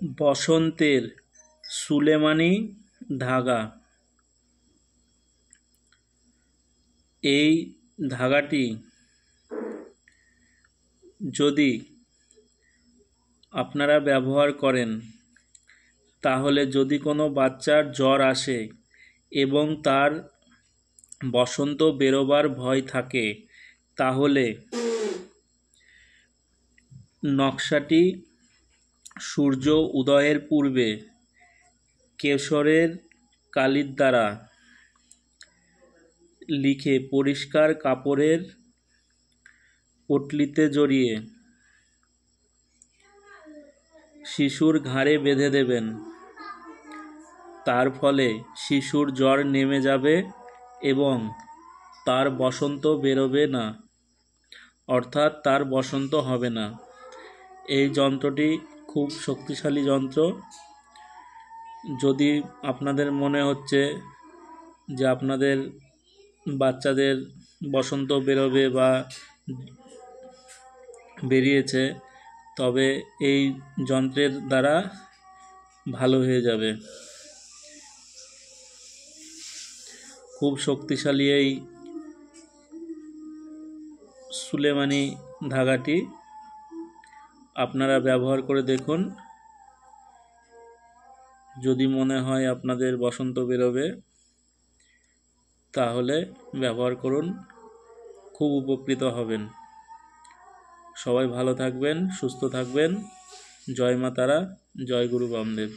বসন্তের সুলেমানি ধাগা। এই ধাগাটি যদি আপনারা ব্যবহার করেন তাহলে যদি কোনো বাচ্চার জ্বর আসে এবং তার বসন্ত বেরোবার ভয় থাকে তাহলে নকশাটি সূর্য উদয়ের পূর্বে কেশরের কালির দ্বারা লিখে পরিষ্কার কাপড়ের পটলিতে জড়িয়ে শিশুর ঘাড়ে বেঁধে দেবেন। তার ফলে শিশুর জ্বর নেমে যাবে এবং তার বসন্ত বেরোবে না, অর্থাৎ তার বসন্ত হবে না। এই যন্ত্রটি খুব শক্তিশালী যন্ত্র। যদি আপনাদের মনে হচ্ছে যে আপনাদের বাচ্চাদের বসন্ত বেরোবে বা বেরিয়েছে, তবে এই যন্ত্রের দ্বারা ভালো হয়ে যাবে। খুব শক্তিশালী এই সুলেমানি ধাগাটি আপনারা ব্যবহার করে দেখুন। যদি মনে হয় আপনাদের বসন্ত বেরোবে তাহলে ব্যবহার করুন, খুব উপকৃত হবেন। সবাই ভালো থাকবেন, সুস্থ থাকবেন। জয় মা তারা, জয় গুরু বামদেব।